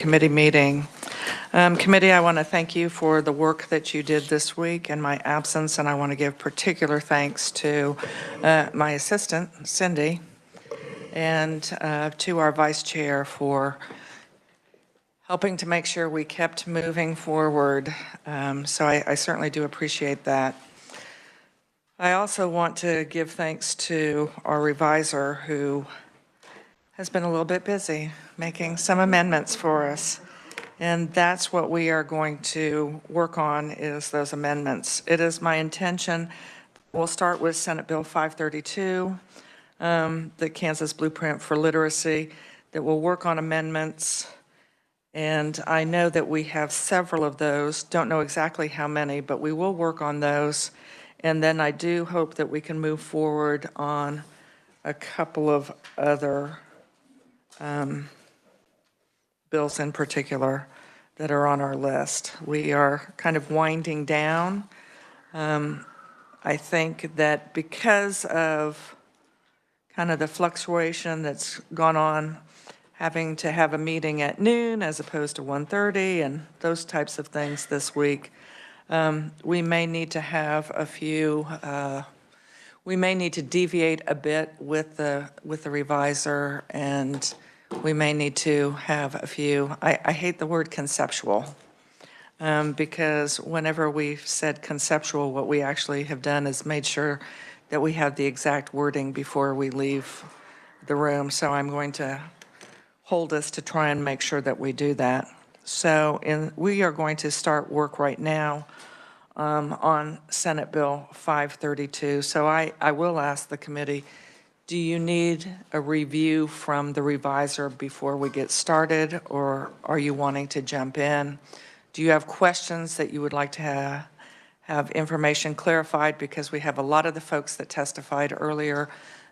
Committee meeting. Committee, I want to thank you for the work that you did this week in my absence, and I want to give particular thanks to my assistant, Cindy, and to our vice chair for helping to make sure we kept moving forward. So I certainly do appreciate that. I also want to give thanks to our reviser who has been a little bit busy making some amendments for us. And that's what we are going to work on, is those amendments. It is my intention, we'll start with Senate Bill 532, the Kansas Blueprint for Literacy, that will work on amendments. And I know that we have several of those, don't know exactly how many, but we will work on those. And then I do hope that we can move forward on a couple of other bills in particular that are on our list. We are kind of winding down. I think that because of kind of the fluctuation that's gone on, having to have a meeting at noon as opposed to 1:30 and those types of things this week, we may need to have a few, we may need to deviate a bit with the reviser, and we may need to have a few, I hate the word conceptual, because whenever we've said conceptual, what we actually have done is made sure that we have the exact wording before we leave the room. So I'm going to hold us to try and make sure that we do that. So we are going to start work right now on Senate Bill 532. So I will ask the committee, do you need a review from the reviser before we get started, or are you wanting to jump in? Do you have questions that you would like to have information clarified? Because we have a lot of the folks that testified earlier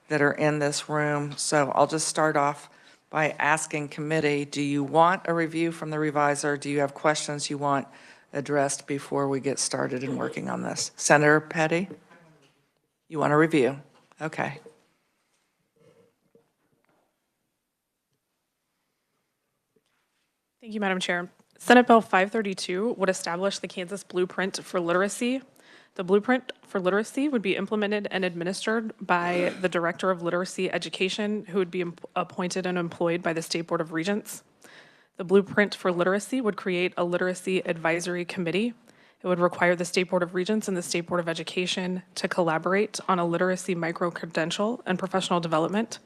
that are in this room. So I'll just start off by asking committee, do you want a review from the reviser? Do you have questions you want addressed before we get started in working on this? Senator Petty? You want a review? Okay. Thank you, Madam Chair. Senate Bill 532 would establish the Kansas Blueprint for Literacy. The Blueprint for Literacy would be implemented and administered by the Director of Literacy Education, who would be appointed and employed by the State Board of Regents. The Blueprint for Literacy would create a Literacy Advisory Committee. It would require the State Board of Regents and the State Board of Education to collaborate on a literacy micro-credential and professional development.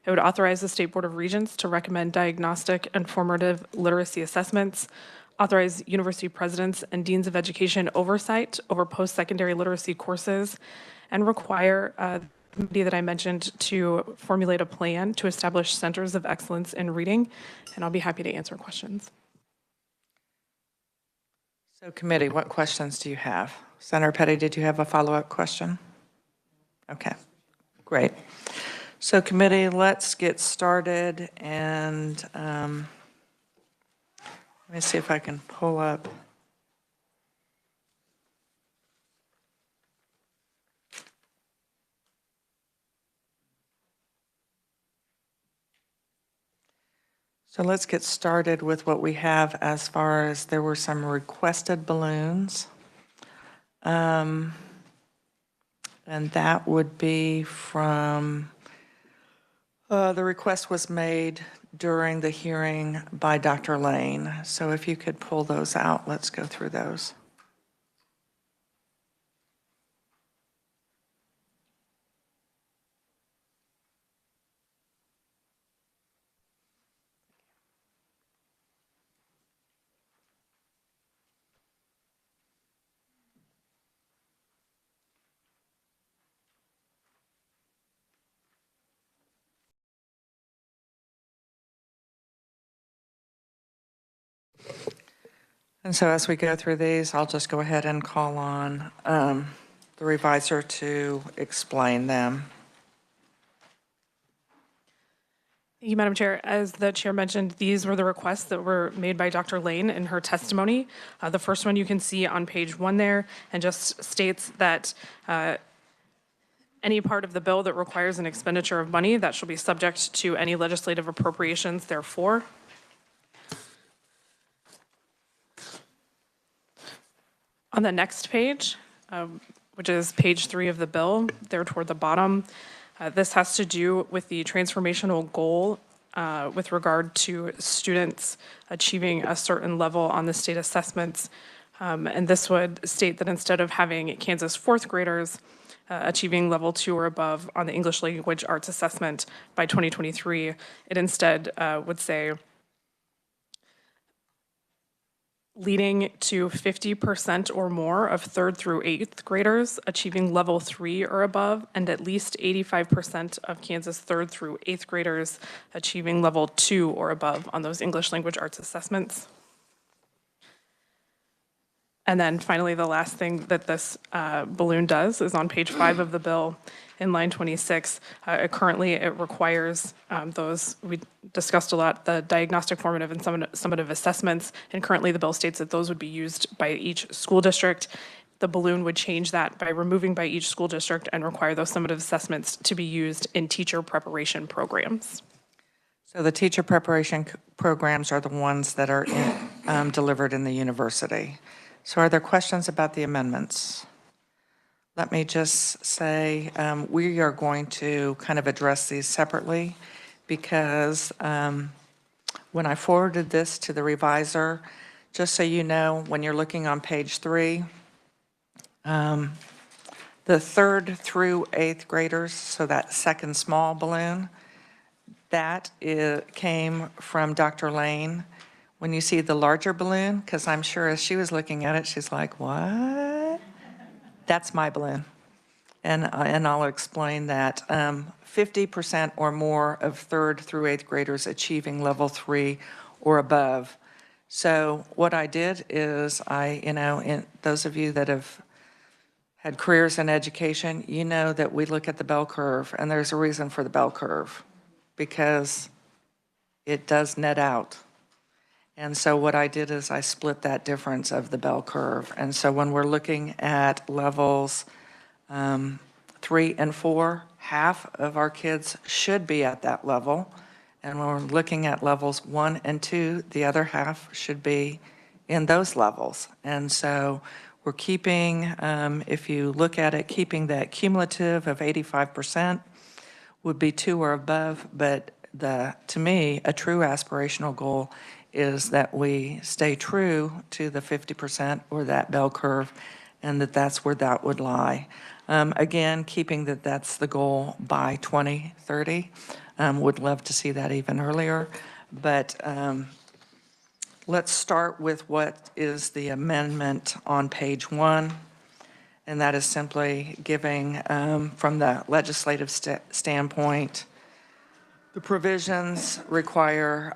It would authorize the State Board of Regents to recommend diagnostic and formative literacy assessments, authorize university presidents and deans of education oversight over post-secondary literacy courses, and require the committee that I mentioned to formulate a plan to establish centers of excellence in reading. And I'll be happy to answer questions. So committee, what questions do you have? Senator Petty, did you have a follow-up question? Okay, great. So committee, let's get started, and let me see if I can pull up. So let's get started with what we have as far as there were some requested balloons. And that would be from the request was made during the hearing by Dr. Lane. So if you could pull those out, let's go through those. And so as we go through these, I'll just go ahead and call on the reviser to explain them. Thank you, Madam Chair. As the chair mentioned, these were the requests that were made by Dr. Lane in her testimony. The first one you can see on page 1 there, and just states that any part of the bill that requires an expenditure of money that shall be subject to any legislative appropriations therefore. On the next page, which is page 3 of the bill, there toward the bottom, this has to do with the transformational goal with regard to students achieving a certain level on the state assessments. And this would state that instead of having Kansas fourth graders achieving level 2 or above on the English language arts assessment by 2023, it instead would say leading to 50% or more of 3rd through 8th graders achieving level 3 or above, and at least 85% of Kansas 3rd through 8th graders achieving level 2 or above on those English language arts assessments. And then finally, the last thing that this balloon does is on page 5 of the bill in line 26. Currently, it requires those, we discussed a lot, the diagnostic, formative, and summative assessments. And currently, the bill states that those would be used by each school district. The balloon would change that by removing by each school district and require those summative assessments to be used in teacher preparation programs. So the teacher preparation programs are the ones that are delivered in the university. So are there questions about the amendments? Let me just say we are going to kind of address these separately because when I forwarded this to the reviser, just so you know, when you're looking on page 3, the 3rd through 8th graders, so that second small balloon, that came from Dr. Lane. When you see the larger balloon, because I'm sure as she was looking at it, she's like, what? That's my balloon. And I'll explain that. 50% or more of 3rd through 8th graders achieving level 3 or above. So what I did is in those of you that have had careers in education, you know that we look at the bell curve, and there's a reason for the bell curve, because it does net out. And so what I did is I split that difference of the bell curve. And so when we're looking at levels 3 and 4, half of our kids should be at that level. And when we're looking at levels 1 and 2, the other half should be in those levels. And so we're keeping, if you look at it, keeping that cumulative of 85% would be 2 or above. But to me, a true aspirational goal is that we stay true to the 50% or that bell curve, and that's where that would lie. Again, keeping that's the goal by 2030. Would love to see that even earlier. But let's start with what is the amendment on page 1, and that is simply giving, from the legislative standpoint, the provisions require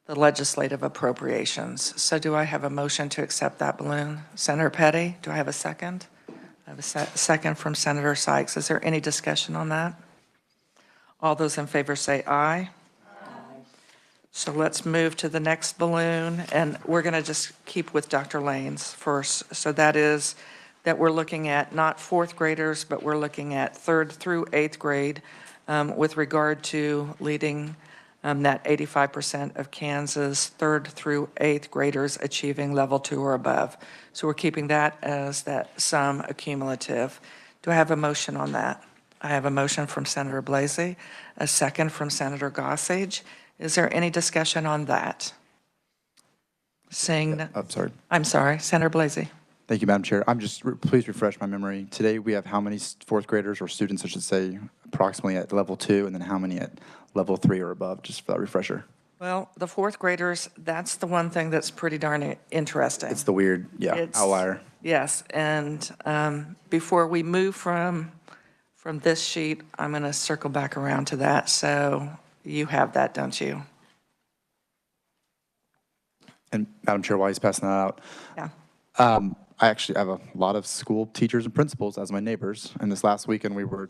the legislative appropriations. So do I have a motion to accept that balloon? Senator Petty, do I have a second? I have a second from Senator Sykes. Is there any discussion on that? All those in favor say aye. Aye. So let's move to the next balloon, and we're going to just keep with Dr. Lane's first. So that is that we're looking at not 4th graders, but we're looking at 3rd through 8th grade with regard to leading that 85% of Kansas 3rd through 8th graders achieving level 2 or above. So we're keeping that as that sum accumulative. Do I have a motion on that? I have a motion from Senator Blasey, a second from Senator Gossage. Is there any discussion on that? I'm sorry, Senator Blasey. Thank you, Madam Chair. Please refresh my memory. Today we have how many 4th graders, or students I should say, approximately at level 2, and then how many at level 3 or above, just for that refresher? Well, the 4th graders, that's the one thing that's pretty darn interesting. It's the weird, outlier. Yes, and before we move from this sheet, I'm going to circle back around to that. So you have that, don't you? And Madam Chair, while he's passing that out, yeah. I actually have a lot of school teachers and principals as my neighbors. And this last weekend, we were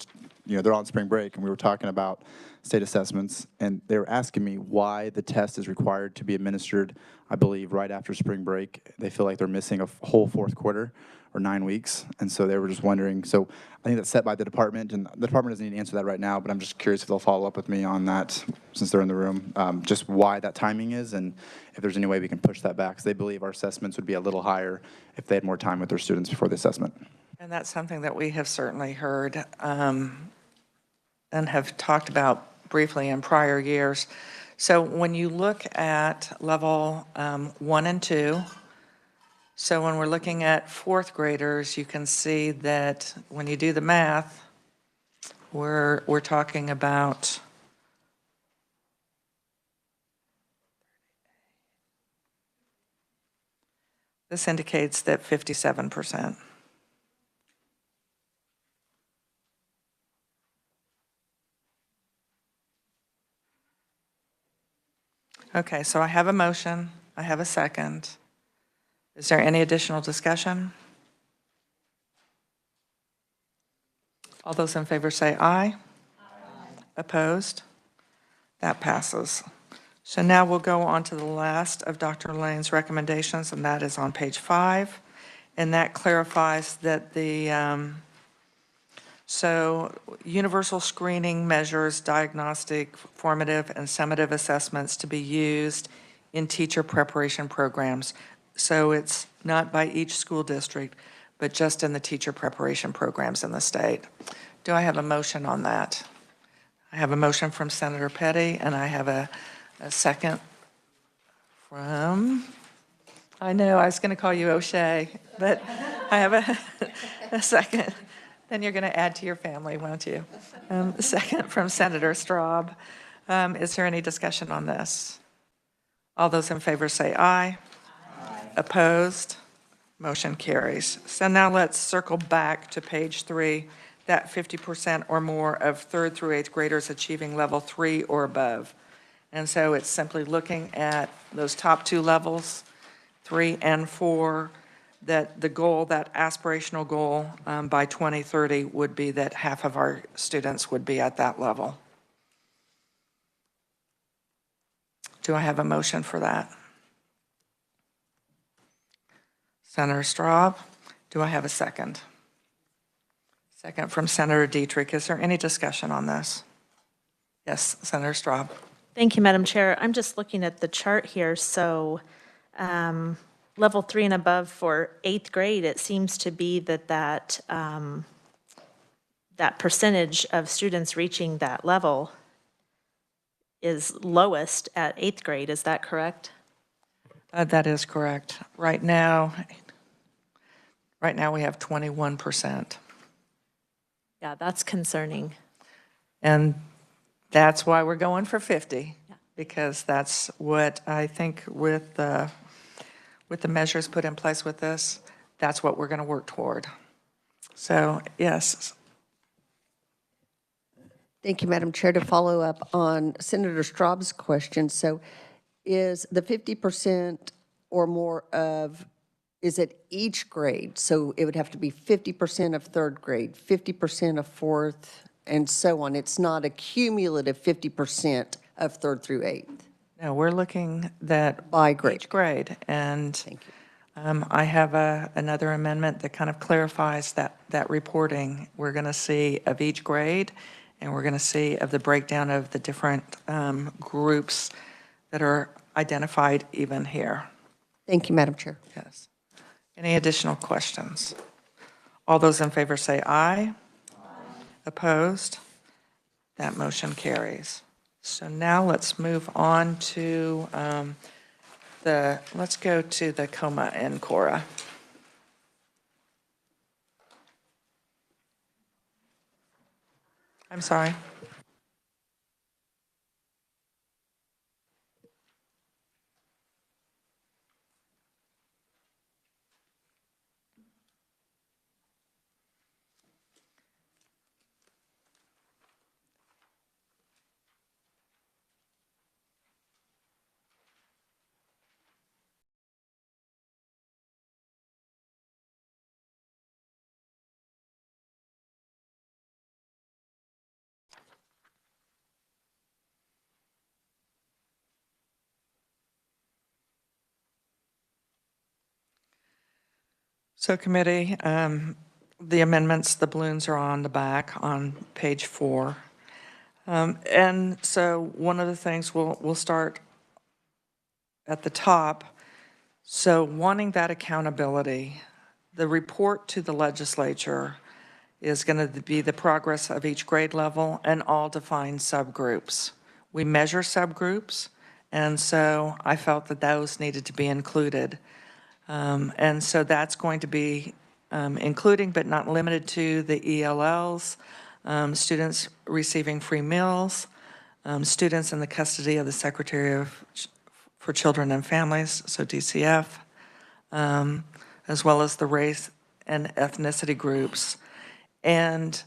they're on spring break, and we were talking about state assessments, and they were asking me why the test is required to be administered, I believe, right after spring break. They feel like they're missing a whole fourth quarter or 9 weeks, and so they were just wondering. So I think that's set by the department, and the department doesn't need to answer that right now, but I'm just curious if they'll follow up with me on that since they're in the room, just why that timing is, and if there's any way we can push that back, because they believe our assessments would be a little higher if they had more time with their students before the assessment. And that's something that we have certainly heard and have talked about briefly in prior years. So when you look at level 1 and 2, so when we're looking at fourth graders, you can see that when you do the math, we're talking about this indicates that 57%. Okay, so I have a motion, I have a second. Is there any additional discussion? All those in favor say aye. Aye. Opposed? That passes. So now we'll go on to the last of Dr. Lane's recommendations, and that is on page 5. And that clarifies that so universal screening measures diagnostic, formative, and summative assessments to be used in teacher preparation programs. So it's not by each school district, but just in the teacher preparation programs in the state. Do I have a motion on that? I have a motion from Senator Petty, and I have a second from, I know, I was going to call you O'Shea, but I have a second. Then you're going to add to your family, won't you? A second from Senator Straub. Is there any discussion on this? All those in favor say aye. Aye. Opposed? Motion carries. So now let's circle back to page 3, that 50% or more of third through eighth graders achieving level 3 or above. And so it's simply looking at those top 2 levels, 3 and 4, that the goal, that aspirational goal by 2030 would be that half of our students would be at that level. Do I have a motion for that? Senator Straub, do I have a second? Second from Senator Dietrich. Is there any discussion on this? Yes, Senator Straub. Thank you, Madam Chair. I'm just looking at the chart here. So level 3 and above for 8th grade, it seems to be that percentage of students reaching that level is lowest at 8th grade. Is that correct? That is correct. Right now we have 21%. Yeah, that's concerning. And that's why we're going for 50, because that's what I think with the measures put in place with this, that's what we're going to work toward. So, yes. Thank you, Madam Chair. To follow up on Senator Straub's question, so is the 50% or more of, is it each grade? So it would have to be 50% of third grade, 50% of fourth, and so on. It's not a cumulative 50% of third through eighth. No, we're looking that By grade. each grade. And Thank you. I have another amendment that kind of clarifies that reporting. We're going to see of each grade, and we're going to see of the breakdown of the different groups that are identified even here. Thank you, Madam Chair. Yes. Any additional questions? All those in favor say aye. Aye. Opposed? That motion carries. So now let's move on to let's go to the COMA and CORA. I'm sorry. So committee, the amendments, the balloons are on the back on page 4. And so one of the things we'll start at the top. So wanting that accountability, the report to the legislature is going to be the progress of each grade level and all defined subgroups. We measure subgroups, and so I felt that those needed to be included. And so that's going to be including but not limited to the ELLs, students receiving free meals, students in the custody of the Secretary for Children and Families, so DCF, as well as the race and ethnicity groups. And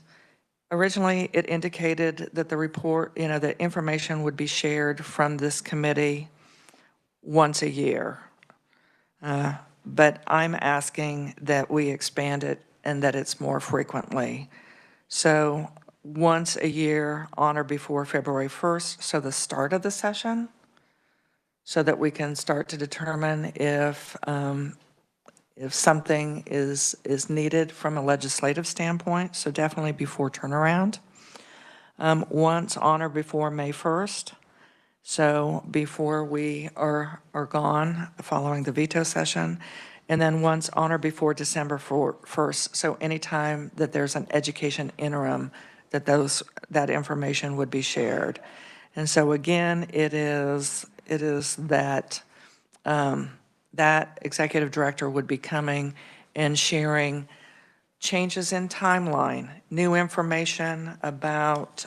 originally, it indicated that the report, that information would be shared from this committee once a year. But I'm asking that we expand it and that it's more frequently. So once a year on or before February 1st, so the start of the session, so that we can start to determine if something is needed from a legislative standpoint, so definitely before turnaround. Once on or before May 1st, so before we are gone following the veto session, and then once on or before December 1st, so anytime that there's an education interim, that information would be shared. And so again, it is that that executive director would be coming and sharing changes in timeline, new information about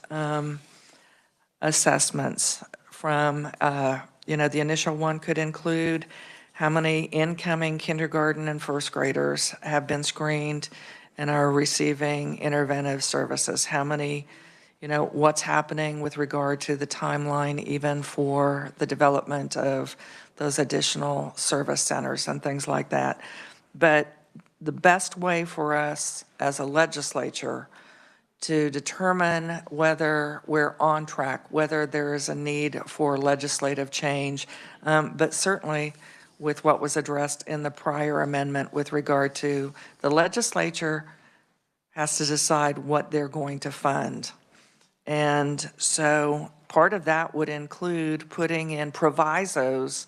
assessments from, the initial one could include how many incoming kindergarten and first graders have been screened and are receiving interventive services, how many, what's happening with regard to the timeline even for the development of those additional service centers and things like that. But the best way for us as a legislature to determine whether we're on track, whether there is a need for legislative change, but certainly with what was addressed in the prior amendment with regard to the legislature has to decide what they're going to fund. And so part of that would include putting in provisos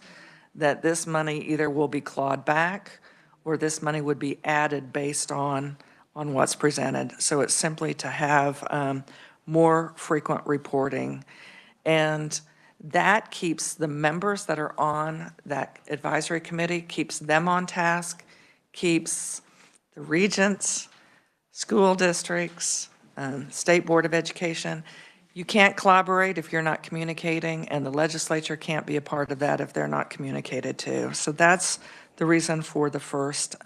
that this money either will be clawed back or this money would be added based on what's presented. So it's simply to have more frequent reporting. And that keeps the members that are on that advisory committee, keeps them on task, keeps the regents, school districts, State Board of Education. You can't collaborate if you're not communicating, and the legislature can't be a part of that if they're not communicated to. So that's the reason for the first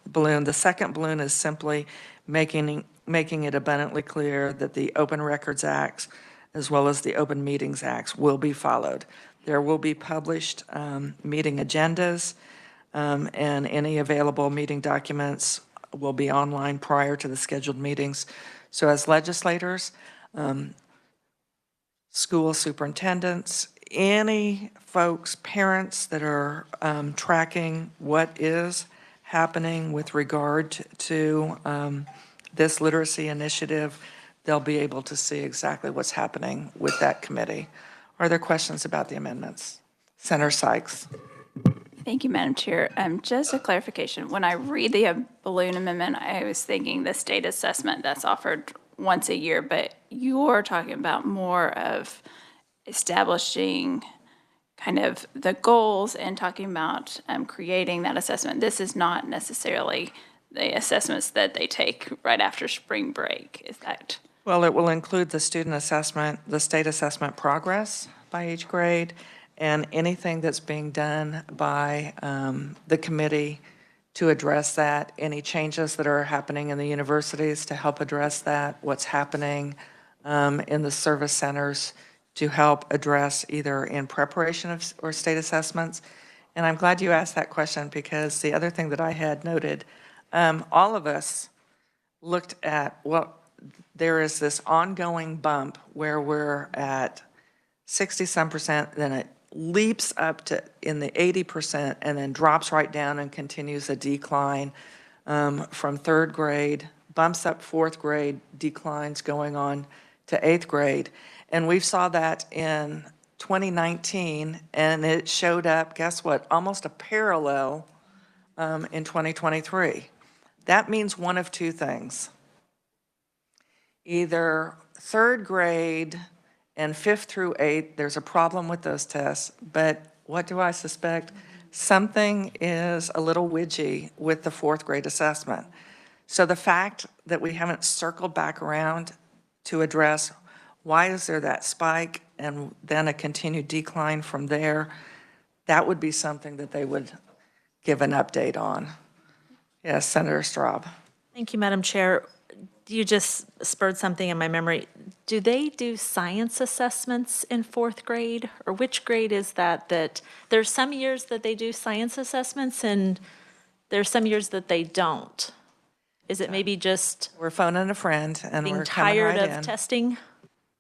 balloon. The second balloon is simply making it abundantly clear that the Open Records Acts as well as the Open Meetings Acts will be followed. There will be published meeting agendas, and any available meeting documents will be online prior to the scheduled meetings. So as legislators, school superintendents, any folks, parents that are tracking what is happening with regard to this literacy initiative, they'll be able to see exactly what's happening with that committee. Are there questions about the amendments? Senator Sykes. Thank you, Madam Chair. Just a clarification. When I read the balloon amendment, I was thinking the state assessment that's offered once a year, but you're talking about more of establishing kind of the goals and talking about creating that assessment. This is not necessarily the assessments that they take right after spring break, is that? Well, it will include the student assessment, the state assessment progress by each grade, and anything that's being done by the committee to address that, any changes that are happening in the universities to help address that, what's happening in the service centers to help address either in preparation of or state assessments. And I'm glad you asked that question because the other thing that I had noted, all of us looked at, well, there is this ongoing bump where we're at 60-some%, then it leaps up to in the 80% and then drops right down and continues a decline from third grade, bumps up fourth grade, declines going on to eighth grade. And we saw that in 2019, and it showed up, guess what, almost a parallel in 2023. That means one of two things. Either third grade and fifth through eighth, there's a problem with those tests, but what do I suspect? Something is a little widgy with the fourth grade assessment. So the fact that we haven't circled back around to address why is there that spike and then a continued decline from there, that would be something that they would give an update on. Yes, Senator Straub. Thank you, Madam Chair. You just spurred something in my memory. Do they do science assessments in fourth grade? Or which grade is that? That there's some years that they do science assessments and there's some years that they don't. Is it maybe just We're phoning a friend and being we're coming tired right of in. testing?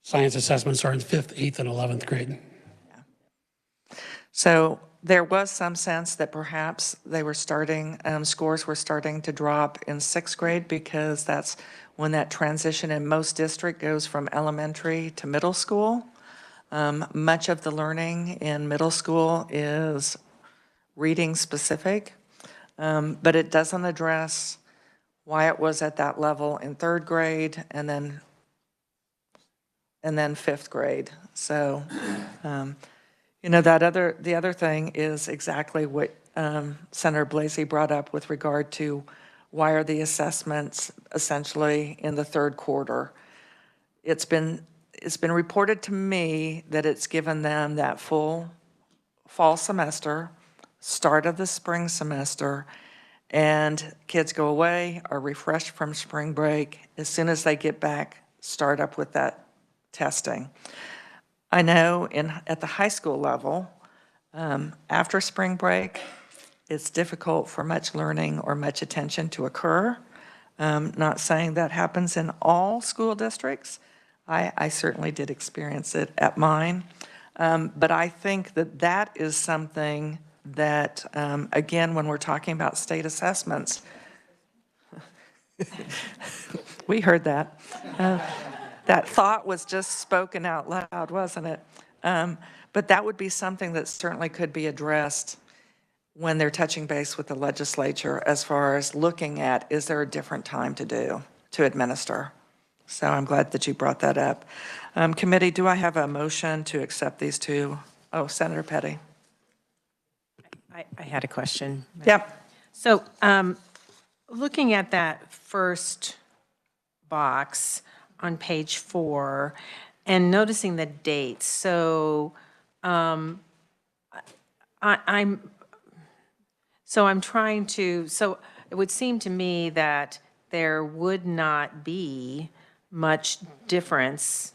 Science assessments are in 5th, 8th, and 11th grade. So there was some sense that perhaps they were starting, scores were starting to drop in sixth grade because that's when that transition in most district goes from elementary to middle school. Much of the learning in middle school is reading specific, but it doesn't address why it was at that level in third grade and then fifth grade. So, you know, the other thing is exactly what Senator Blasey brought up with regard to why are the assessments essentially in the third quarter. It's been reported to me that it's given them that full fall semester, start of the spring semester, and kids go away, are refreshed from spring break. As soon as they get back, start up with that testing. I know at the high school level, after spring break, it's difficult for much learning or much attention to occur. Not saying that happens in all school districts. I certainly did experience it at mine. But I think that is something that, again, when we're talking about state assessments, we heard that. That thought was just spoken out loud, wasn't it? But that would be something that certainly could be addressed when they're touching base with the legislature as far as looking at, is there a different time to administer? So I'm glad that you brought that up. Committee, do I have a motion to accept these two? Oh, Senator Petty. I had a question. Yep. So looking at that first box on page 4 and noticing the dates, so I'm trying to, so it would seem to me that there would not be much difference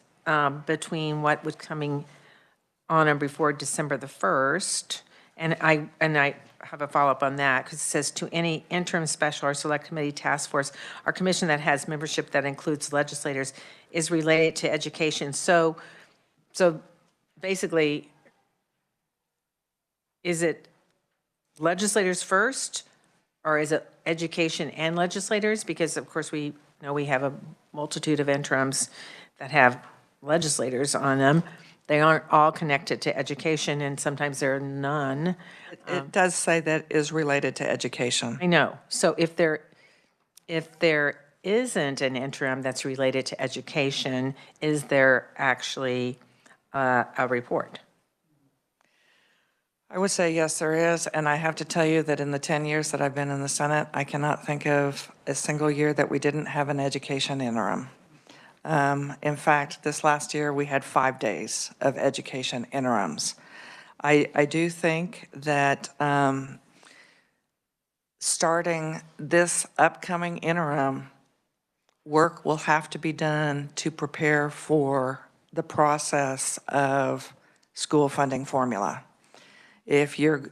between what was coming on and before December the 1st. And I have a follow-up on that, because it says, to any interim special or select committee, task force, or commission that has membership that includes legislators is related to education. So basically, is it legislators first, or is it education and legislators? Because of course we know we have a multitude of interims that have legislators on them. They aren't all connected to education, and sometimes there are none. It does say that is related to education. I know. So if there isn't an interim that's related to education, is there actually a report? I would say yes, there is, and I have to tell you that in the 10 years that I've been in the Senate, I cannot think of a single year that we didn't have an education interim. In fact, this last year, we had 5 days of education interims. I do think that starting this upcoming interim, work will have to be done to prepare for the process of school funding formula. If you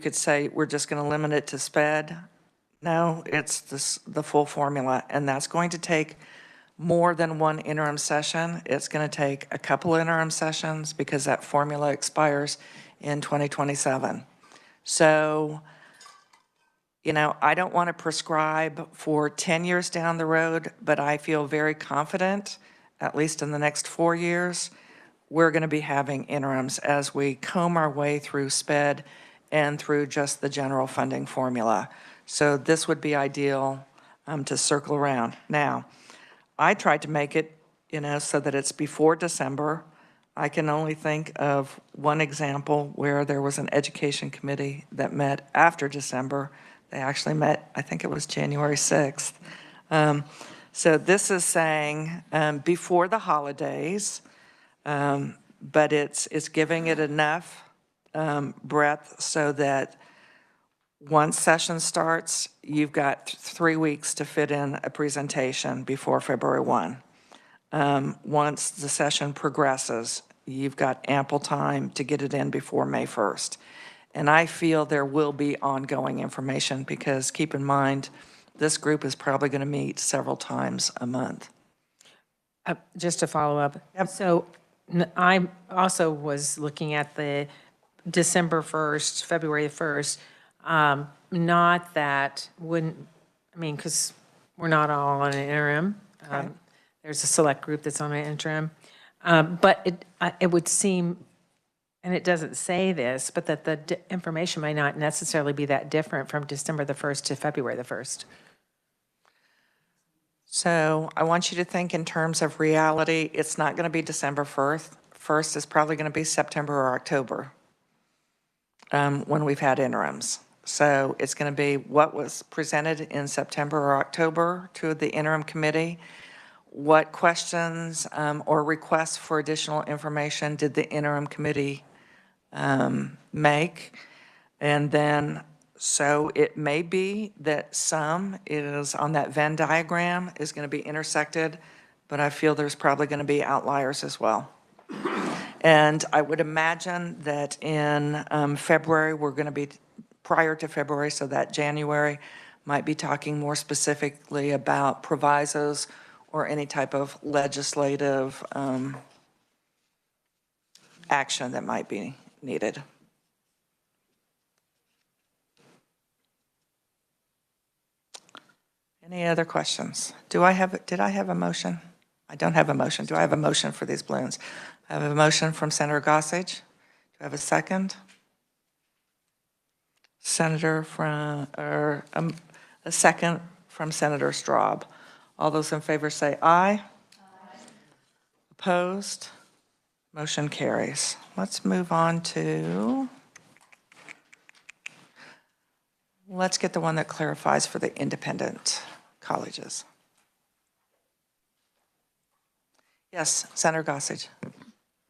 could say, we're just going to limit it to SPED. No, it's the full formula, and that's going to take more than one interim session. It's going to take a couple interim sessions because that formula expires in 2027. So, you know, I don't want to prescribe for 10 years down the road, but I feel very confident, at least in the next 4 years, we're going to be having interims as we comb our way through SPED and through just the general funding formula. So this would be ideal to circle around. Now, I tried to make it, you know, so that it's before December. I can only think of one example where there was an education committee that met after December. They actually met, I think it was January 6th. So this is saying before the holidays, but it's giving it enough breadth so that once session starts, you've got 3 weeks to fit in a presentation before February 1. Once the session progresses, you've got ample time to get it in before May 1st. And I feel there will be ongoing information because keep in mind, this group is probably going to meet several times a month. Just to follow up. So I also was looking at the December 1st, February 1st. Not that wouldn't, I mean, because we're not all on an interim. There's a select group that's on an interim. But it would seem, and it doesn't say this, but that the information may not necessarily be that different from December the 1st to February the 1st. So I want you to think in terms of reality. It's not going to be December 1st. First is probably going to be September or October when we've had interims. So it's going to be what was presented in September or October to the interim committee. What questions or requests for additional information did the interim committee make? And then, so it may be that some is on that Venn diagram is going to be intersected, but I feel there's probably going to be outliers as well. And I would imagine that in February, we're going to be, prior to February, so that January, might be talking more specifically about provisos or any type of legislative action that might be needed. Any other questions? Did I have a motion? I don't have a motion. Do I have a motion for these balloons? I have a motion from Senator Gossage. Do I have a second? A second from Senator Straub. All those in favor say aye. Aye. Opposed? Motion carries. Let's move on to, let's get the one that clarifies for the independent colleges. Yes, Senator Gossage.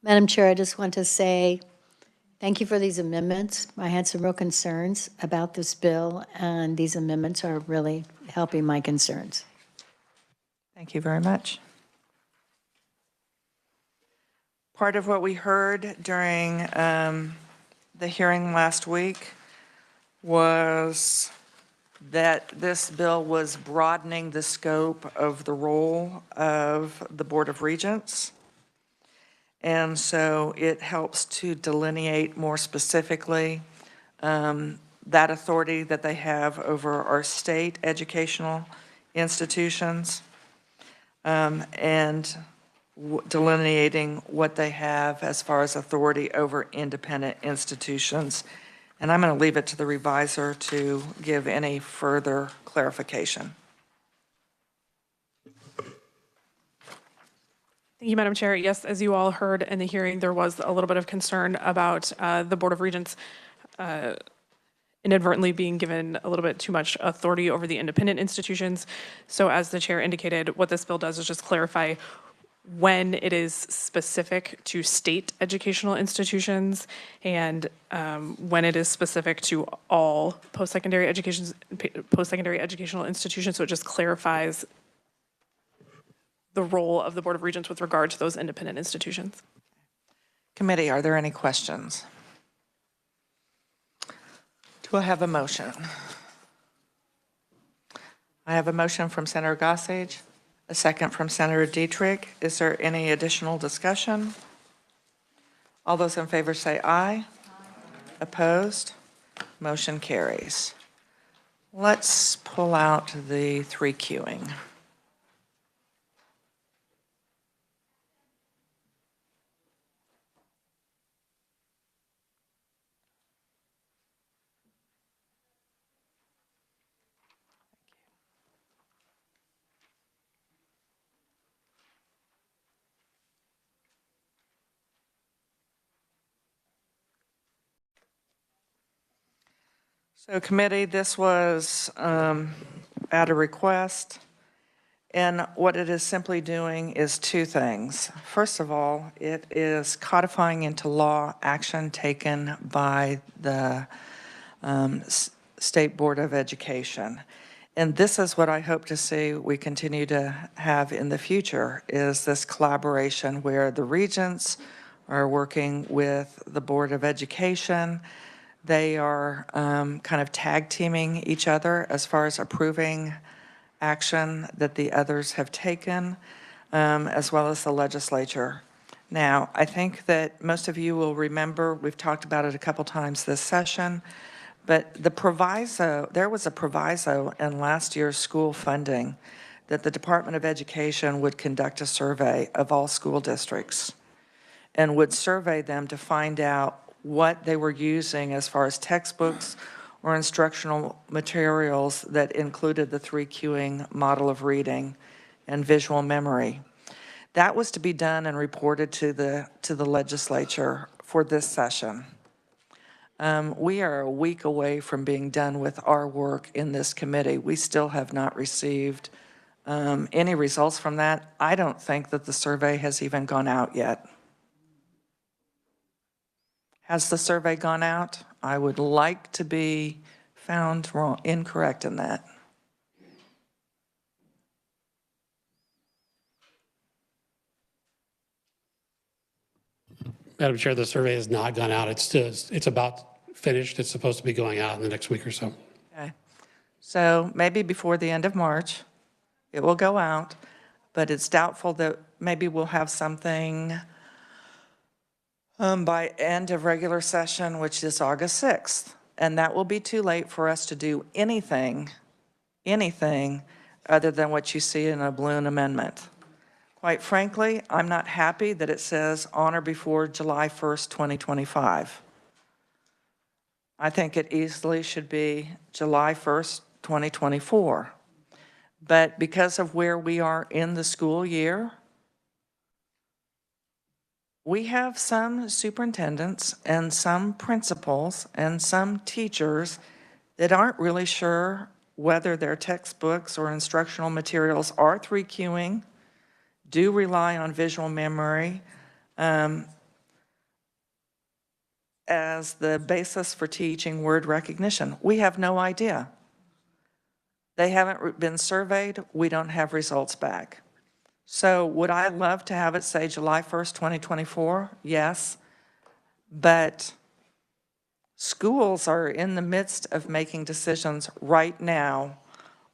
Madam Chair, I just want to say thank you for these amendments. I had some real concerns about this bill, and these amendments are really helping my concerns. Thank you very much. Part of what we heard during the hearing last week was that this bill was broadening the scope of the role of the Board of Regents. And so it helps to delineate more specifically that authority that they have over our state educational institutions and delineating what they have as far as authority over independent institutions. And I'm going to leave it to the reviser to give any further clarification. Thank you, Madam Chair. Yes, as you all heard in the hearing, there was a little bit of concern about the Board of Regents inadvertently being given a little bit too much authority over the independent institutions. So as the chair indicated, what this bill does is just clarify when it is specific to state educational institutions and when it is specific to all post-secondary educational institutions. So it just clarifies the role of the Board of Regents with regard to those independent institutions. Committee, are there any questions? Do I have a motion? I have a motion from Senator Gossage. A second from Senator Dietrich. Is there any additional discussion? All those in favor say aye. Opposed? Motion carries. Let's pull out the 3Qing. So committee, this was at a request, and what it is simply doing is two things. First of all, it is codifying into law action taken by the State Board of Education. And this is what I hope to see we continue to have in the future, is this collaboration where the regents are working with the Board of Education. They are kind of tag teaming each other as far as approving action that the others have taken, as well as the legislature. Now, I think that most of you will remember, we've talked about it a couple times this session, but the proviso, there was a proviso in last year's school funding that the Department of Education would conduct a survey of all school districts and would survey them to find out what they were using as far as textbooks or instructional materials that included the 3Qing model of reading and visual memory. That was to be done and reported to the legislature for this session. We are a week away from being done with our work in this committee. We still have not received any results from that. I don't think that the survey has even gone out yet. Has the survey gone out? I would like to be found wrong, incorrect in that. Madam Chair, the survey has not gone out. It's about finished. It's supposed to be going out in the next week or so. Okay. So maybe before the end of March, it will go out, but it's doubtful that maybe we'll have something by end of regular session, which is August 6th. And that will be too late for us to do anything other than what you see in a balloon amendment. Quite frankly, I'm not happy that it says on or before July 1st, 2025. I think it easily should be July 1st, 2024. But because of where we are in the school year, we have some superintendents and some principals and some teachers that aren't really sure whether their textbooks or instructional materials are 3Qing, do rely on visual memory as the basis for teaching word recognition. We have no idea. They haven't been surveyed. We don't have results back. So would I love to have it say July 1st, 2024? Yes. But schools are in the midst of making decisions right now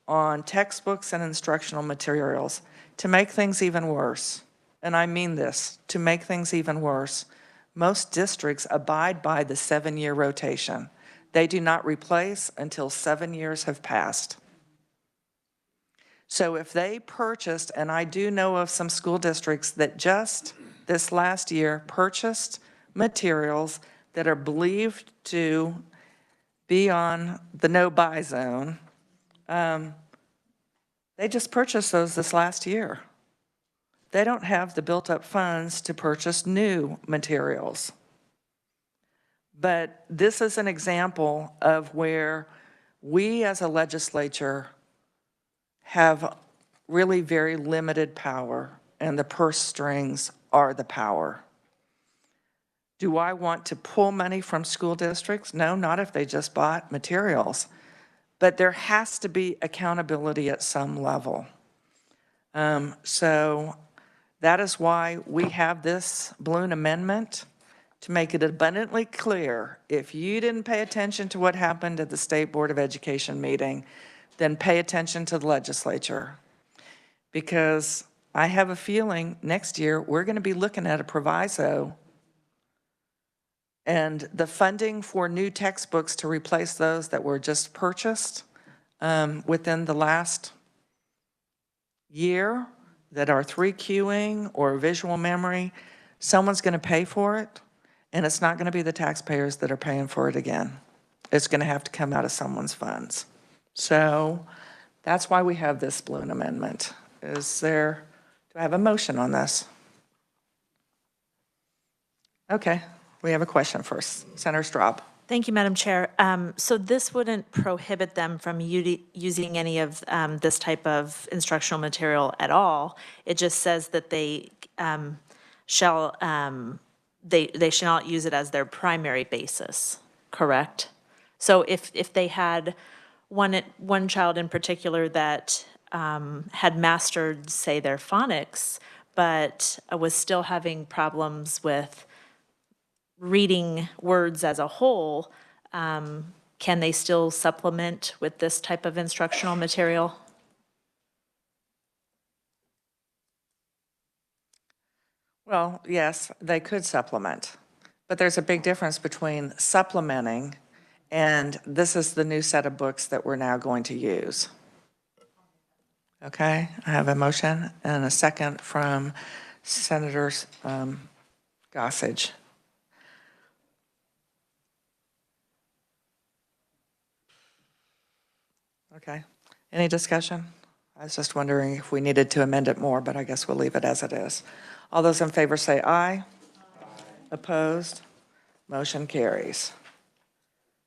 on textbooks and instructional materials. To make things even worse, and I mean this, to make things even worse, most districts abide by the 7-year rotation. They do not replace until 7 years have passed. So if they purchased, and I do know of some school districts that just this last year purchased materials that are believed to be on the no-buy zone, they just purchased those this last year. They don't have the built-up funds to purchase new materials. But this is an example of where we as a legislature have really very limited power, and the purse strings are the power. Do I want to pull money from school districts? No, not if they just bought materials. But there has to be accountability at some level. So that is why we have this balloon amendment, to make it abundantly clear, if you didn't pay attention to what happened at the State Board of Education meeting, then pay attention to the legislature. because I have a feeling next year, we're going to be looking at a proviso and the funding for new textbooks to replace those that were just purchased within the last year that are 3Qing or visual memory, someone's going to pay for it, and it's not going to be the taxpayers that are paying for it again. It's going to have to come out of someone's funds. So that's why we have this balloon amendment. Do I have a motion on this? Okay, we have a question first. Senator Straub. Thank you, Madam Chair. So this wouldn't prohibit them from using any of this type of instructional material at all. It just says that they shall not use it as their primary basis, correct? So if they had one child in particular that had mastered, say, their phonics, but was still having problems with reading words as a whole, can they still supplement with this type of instructional material? Well, yes, they could supplement, but there's a big difference between supplementing and this is the new set of books that we're now going to use. Okay, I have a motion and a second from Senators Gossage. Okay, any discussion? I was just wondering if we needed to amend it more, but I guess we'll leave it as it is. All those in favor say aye. Opposed? Motion carries.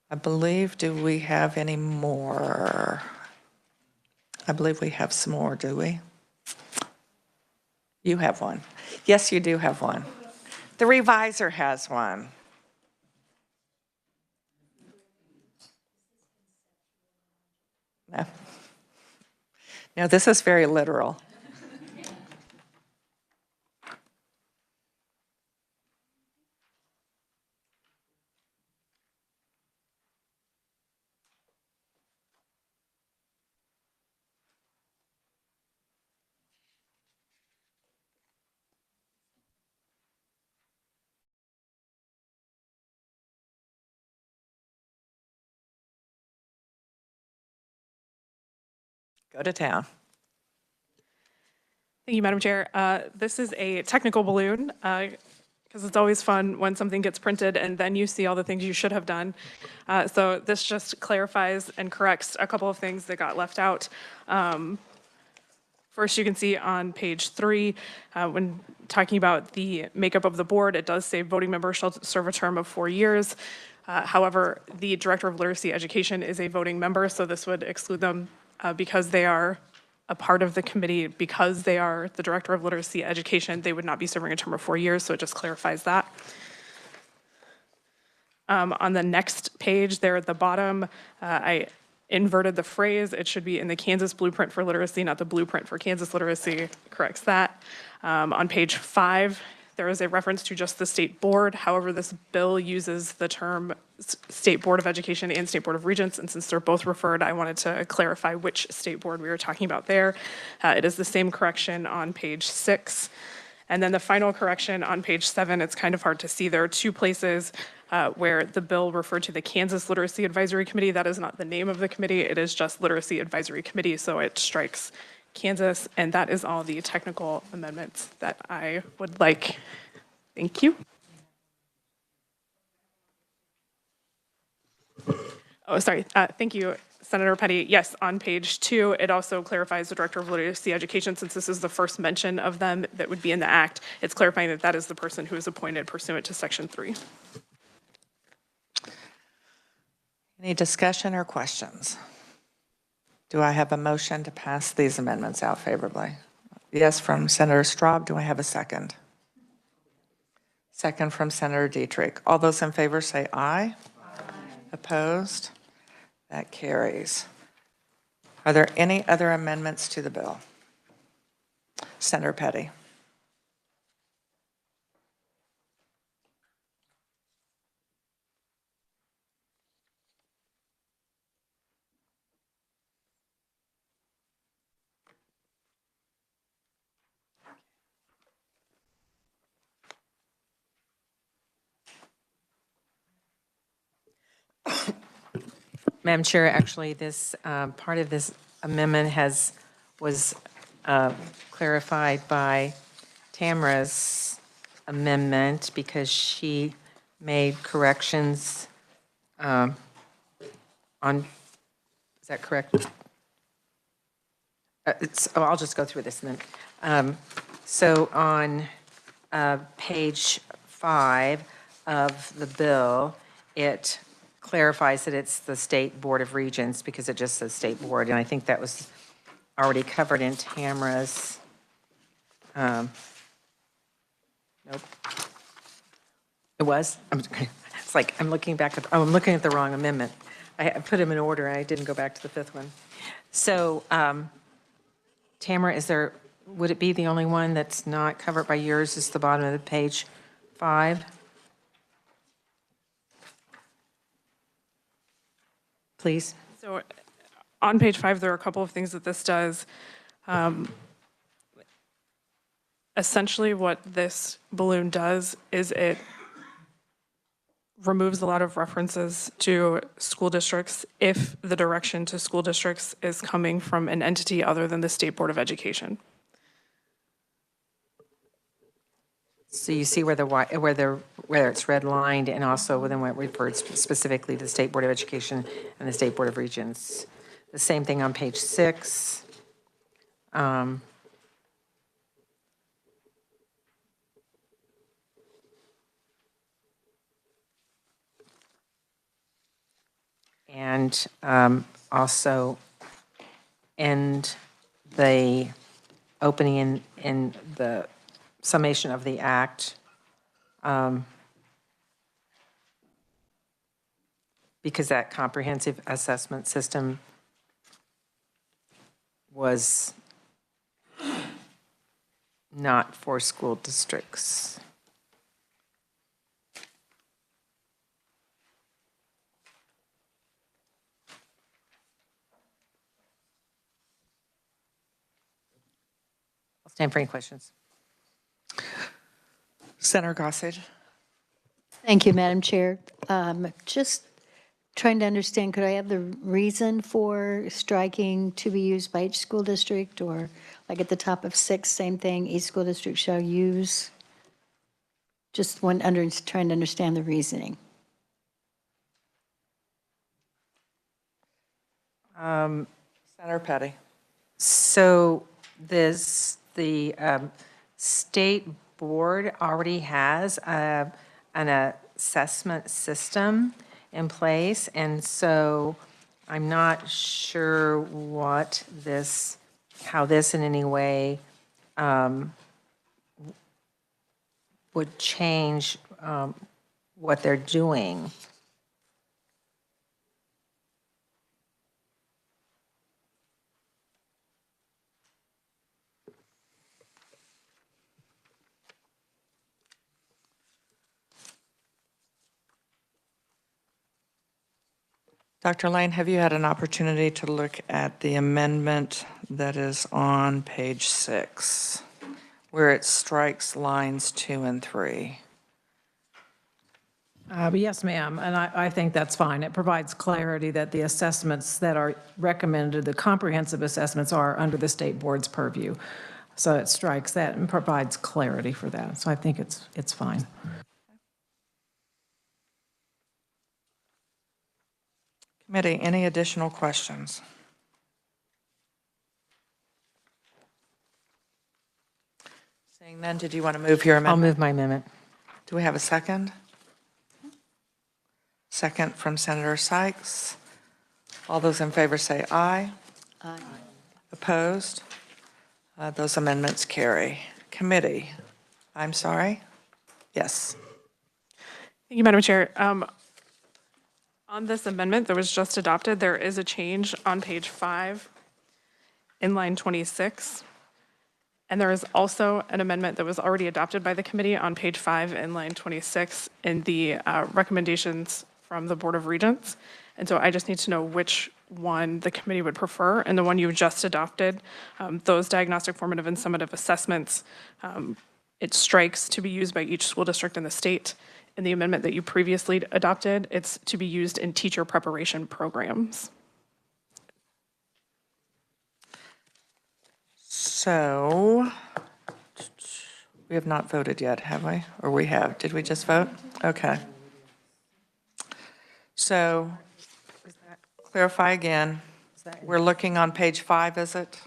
I believe, do we have any more? I believe we have some more, do we? You have one. Yes, you do have one. The reviser has one. No. No, this is very literal. Go to town. Thank you, Madam Chair. This is a technical balloon, because it's always fun when something gets printed and then you see all the things you should have done. So this just clarifies and corrects a couple of things that got left out. First, you can see on page 3, when talking about the makeup of the board, it does say voting members shall serve a term of 4 years. However, the Director of Literacy Education is a voting member, so this would exclude them because they are a part of the committee, because they are the Director of Literacy Education, they would not be serving a term of 4 years, so it just clarifies that. On the next page there at the bottom, I inverted the phrase. It should be in the Kansas Blueprint for Literacy, not the Blueprint for Kansas Literacy. Corrects that. On page 5, there is a reference to just the state board. However, this bill uses the term State Board of Education and State Board of Regents, and since they're both referred, I wanted to clarify which state board we were talking about there. It is the same correction on page 6. And then the final correction on page 7, it's kind of hard to see. There are 2 places where the bill referred to the Kansas Literacy Advisory Committee. That is not the name of the committee. It is just Literacy Advisory Committee, so it strikes Kansas, and that is all the technical amendments that I would like. Thank you. Oh, sorry. Thank you, Senator Petty. Yes, on page 2, it also clarifies the Director of Literacy Education, since this is the first mention of them that would be in the act. It's clarifying that that is the person who is appointed pursuant to Section 3. Any discussion or questions? Do I have a motion to pass these amendments out favorably? Yes, from Senator Straub. Do I have a second? Second from Senator Dietrich. All those in favor say aye. Aye. Opposed? That carries. Are there any other amendments to the bill? Senator Petty. Madam Chair, actually, this, part of this amendment was clarified by Tamara's amendment because she made corrections on, is that correct? I'll just go through this and then. So on page 5 of the bill, it clarifies that it's the State Board of Regents because it just says State Board, and I think that was already covered in Tamara's. Nope. It was? It's like I'm looking back at, I'm looking at the wrong amendment. I put them in order, and I didn't go back to the 5th one. So, Tamara, would it be the only one that's not covered by yours? Is the bottom of the page 5? Please. So on page 5, there are a couple of things that this does. Essentially, what this balloon does is it removes a lot of references to school districts if the direction to school districts is coming from an entity other than the State Board of Education. So you see where it's redlined and also when it refers specifically to the State Board of Education and the State Board of Regents. The same thing on page 6. And also in the opening in the summation of the act, because that comprehensive assessment system was not for school districts. I'll stand for any questions. Senator Gossage. Thank you, Madam Chair. Just trying to understand, could I have the reason for striking to be used by each school district, or like at the top of 6, same thing, each school district shall use? Just trying to understand the reasoning. Senator Petty. So the state board already has an assessment system in place, and so I'm not sure how this in any way would change what they're doing. Dr. Lane, have you had an opportunity to look at the amendment that is on page 6, where it strikes lines 2 and 3? Yes, ma'am, and I think that's fine. It provides clarity that the assessments that are recommended, the comprehensive assessments, are under the state board's purview. So it strikes that and provides clarity for that. So I think it's fine. Committee, any additional questions? Seeing none, did you want to move your I'll amendment? move my amendment. Do we have a second? Second from Senator Sykes. All those in favor say aye. Aye. Opposed? Those amendments carry. Committee, I'm sorry? Yes. Thank you, Madam Chair. On this amendment that was just adopted, there is a change on page 5 in line 26. And there is also an amendment that was already adopted by the committee on page 5 in line 26 in the recommendations from the Board of Regents. And so I just need to know which one the committee would prefer. And the one you just adopted, those diagnostic, formative, and summative assessments, it strikes to be used by each school district in the state in the amendment that you previously adopted, it's to be used in teacher preparation programs. So, we have not voted yet, have we? Or we have? Did we just vote? Okay. So, clarify again. We're looking on page 5, is it?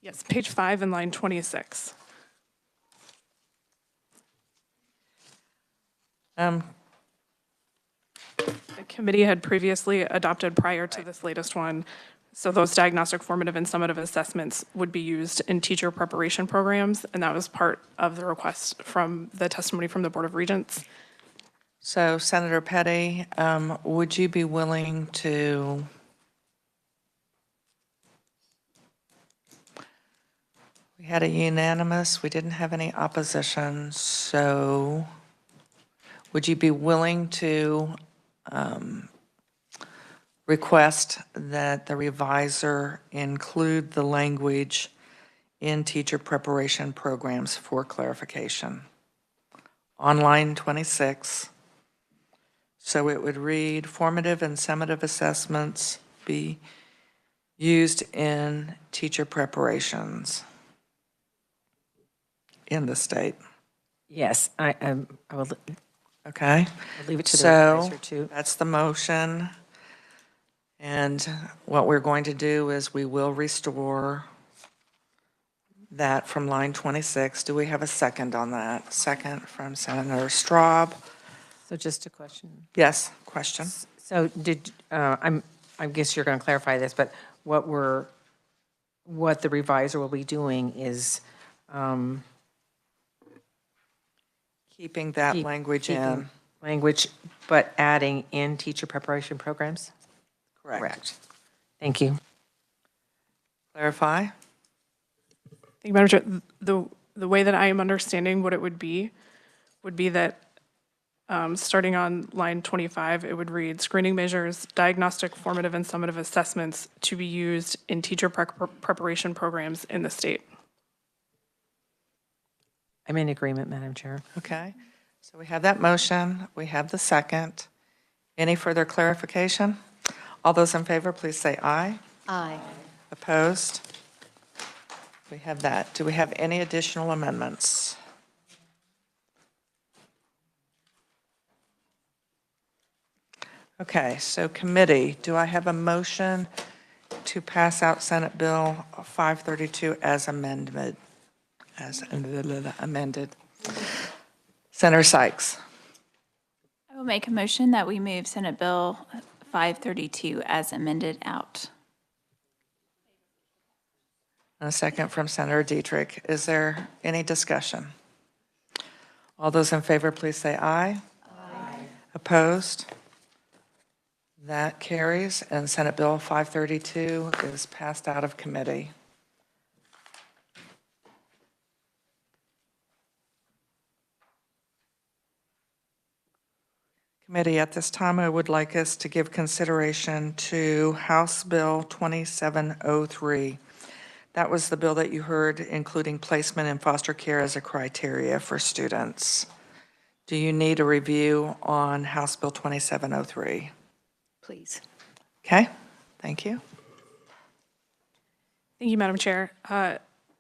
Yes, page 5 and line 26. The committee had previously adopted prior to this latest one, so those diagnostic, formative, and summative assessments would be used in teacher preparation programs, and that was part of the request from the testimony from the Board of Regents. So Senator Petty, would you be willing to we had a unanimous, we didn't have any opposition, so would you be willing to request that the reviser include the language in teacher preparation programs for clarification? On line 26, so it would read, formative and summative assessments be used in teacher preparations in the state. Yes, I will Okay? leave it to the So, reviser too. that's the motion. And what we're going to do is we will restore that from line 26. Do we have a second on that? Second from Senator Straub. So just a question. Yes, question? So I guess you're going to clarify this, but what the reviser will be doing is Keeping that language in. language, but adding in teacher preparation programs? Correct. Thank you. Clarify? Thank you, Madam Chair. The way that I am understanding what it would be that starting on line 25, it would read, screening measures, diagnostic, formative, and summative assessments to be used in teacher preparation programs in the state. I'm in agreement, Madam Chair. Okay. So we have that motion. We have the second. Any further clarification? All those in favor, please say aye. Aye. Opposed? We have that. Do we have any additional amendments? Okay, so committee, do I have a motion to pass out Senate Bill 532 as amended? Senator Sykes. I will make a motion that we move Senate Bill 532 as amended out. And a second from Senator Dietrich. Is there any discussion? All those in favor, please say aye. Aye. Opposed? That carries, and Senate Bill 532 is passed out of committee. Committee, at this time, I would like us to give consideration to House Bill 2703. That was the bill that you heard, including placement in foster care as a criteria for students. Do you need a review on House Bill 2703? Please. Okay, thank you. Thank you, Madam Chair.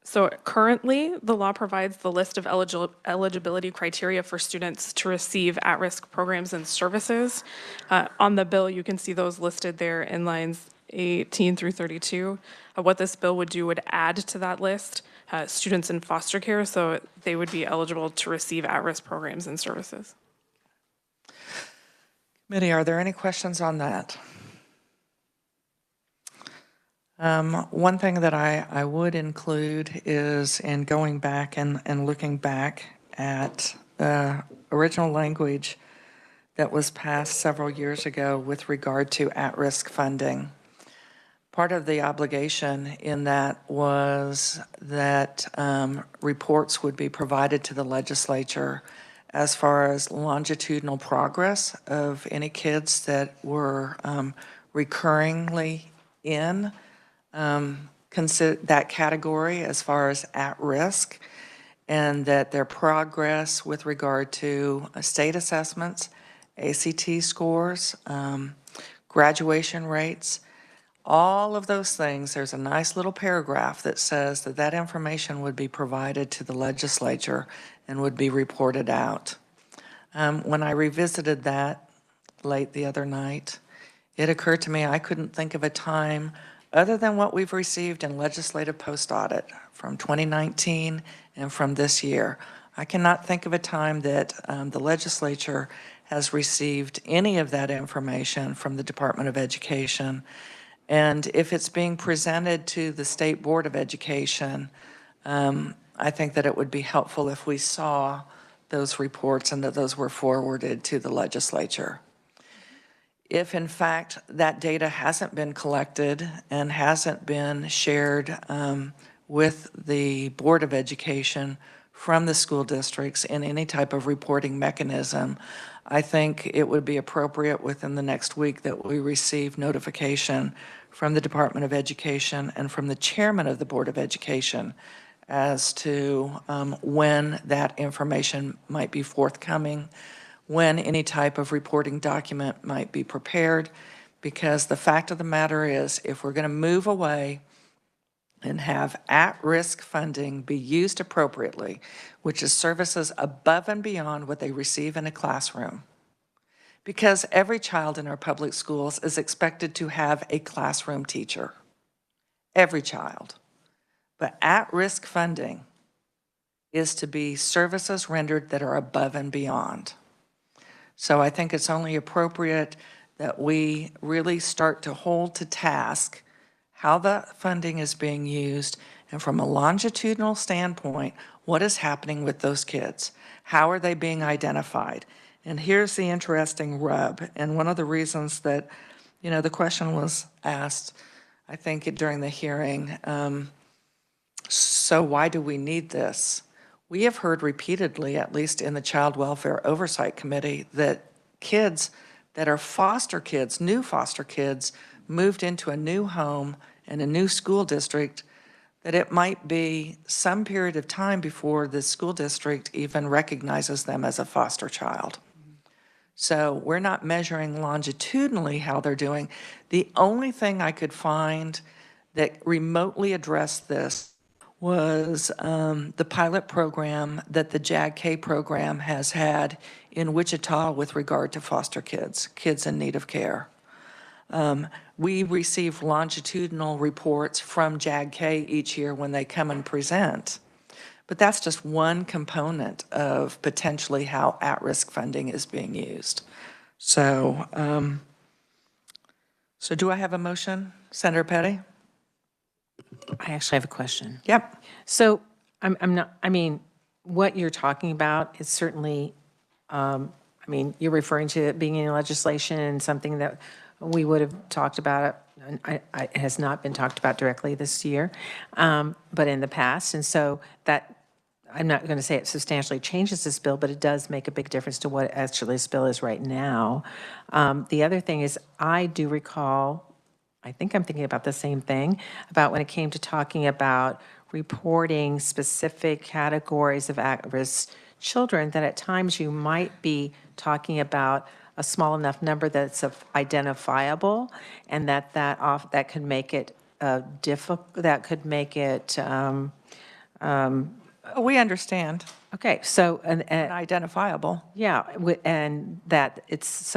So currently, the law provides the list of eligibility criteria for students to receive at-risk programs and services. On the bill, you can see those listed there in lines 18 through 32. What this bill would do would add to that list students in foster care, so they would be eligible to receive at-risk programs and services. Committee, are there any questions on that? One thing that I would include is in going back and looking back at the original language that was passed several years ago with regard to at-risk funding. Part of the obligation in that was that reports would be provided to the legislature as far as longitudinal progress of any kids that were recurringly in consider that category as far as at risk, and that their progress with regard to state assessments, ACT scores, graduation rates, all of those things, there's a nice little paragraph that says that that information would be provided to the legislature and would be reported out. When I revisited that late the other night, it occurred to me I couldn't think of a time other than what we've received in legislative post-audit from 2019 and from this year. I cannot think of a time that the legislature has received any of that information from the Department of Education. And if it's being presented to the State Board of Education, I think that it would be helpful if we saw those reports and that those were forwarded to the legislature. If in fact that data hasn't been collected and hasn't been shared with the Board of Education from the school districts in any type of reporting mechanism, I think it would be appropriate within the next week that we receive notification from the Department of Education and from the chairman of the Board of Education as to when that information might be forthcoming, when any type of reporting document might be prepared, because the fact of the matter is, if we're going to move away and have at-risk funding be used appropriately, which is services above and beyond what they receive in a classroom, because every child in our public schools is expected to have a classroom teacher, every child. But at-risk funding is to be services rendered that are above and beyond. So I think it's only appropriate that we really start to hold to task how the funding is being used, and from a longitudinal standpoint, what is happening with those kids? How are they being identified? And here's the interesting rub, and one of the reasons that, the question was asked, I think during the hearing, so why do we need this? We have heard repeatedly, at least in the Child Welfare Oversight Committee, that kids that are foster kids, new foster kids, moved into a new home and a new school district, that it might be some period of time before the school district even recognizes them as a foster child. So we're not measuring longitudinally how they're doing. The only thing I could find that remotely addressed this was the pilot program that the JAG-K program has had in Wichita with regard to foster kids, kids in need of care. We receive longitudinal reports from JAG-K each year when they come and present, but that's just one component of potentially how at-risk funding is being used. So, so do I have a motion? Senator Petty? I actually have a question. Yep. So what you're talking about is certainly, you're referring to it being in legislation and something that we would have talked about. It has not been talked about directly this year, but in the past. And so that, I'm not going to say it substantially changes this bill, but it does make a big difference to what actually this bill is right now. The other thing is, I do recall, I think I'm thinking about the same thing, about when it came to talking about reporting specific categories of at-risk children, that at times you might be talking about a small enough number that's identifiable, and that could make it difficult, that could make it, We understand. okay, so, and Identifiable. yeah, and that it's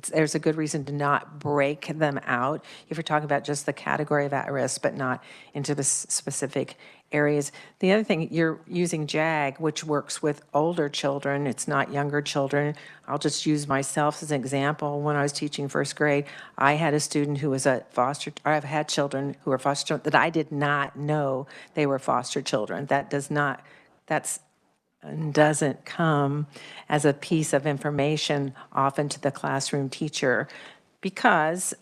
there's a good reason to not break them out if you're talking about just the category of at-risk, but not into the specific areas. The other thing, you're using JAG, which works with older children. It's not younger children. I'll just use myself as an example. When I was teaching first grade, I had a student who was I've had children who were foster children that I did not know they were foster children. Doesn't come as a piece of information often to the classroom teacher, because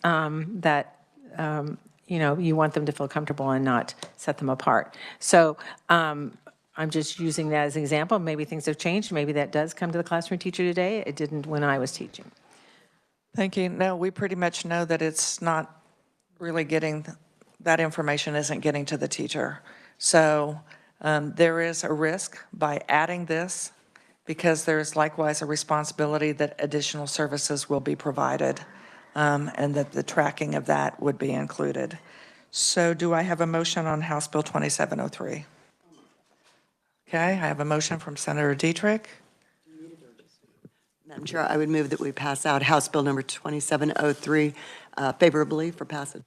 you want them to feel comfortable and not set them apart. So I'm just using that as an example. Maybe things have changed. Maybe that does come to the classroom teacher today. It didn't when I was teaching. Thank you. No, we pretty much know that it's not really getting that information isn't getting to the teacher. So there is a risk by adding this, because there's likewise a responsibility that additional services will be provided, and that the tracking of that would be included. So do I have a motion on House Bill 2703? Okay, I have a motion from Senator Dietrich. Madam Chair, I would move that we pass out House Bill number 2703 favorably for passage.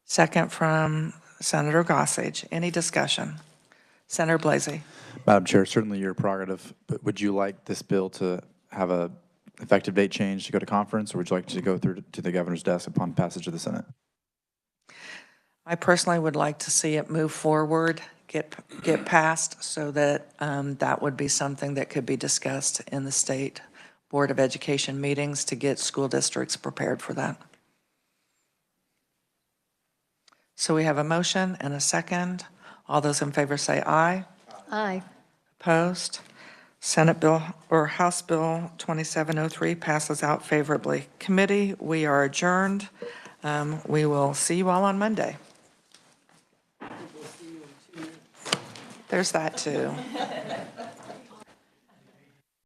Second from Senator Gossage. Any discussion? Senator Blasey. Madam Chair, certainly your prerogative, but would you like this bill to have a effective date change to go to conference, or would you like to go through to the governor's desk upon passage of the Senate? I personally would like to see it move forward, get passed, so that that would be something that could be discussed in the State Board of Education meetings to get school districts prepared for that. So we have a motion and a second. All those in favor say aye. Aye. Opposed? Senate Bill or House Bill 2703 passes out favorably. Committee, we are adjourned. We will see you all on Monday. There's that too.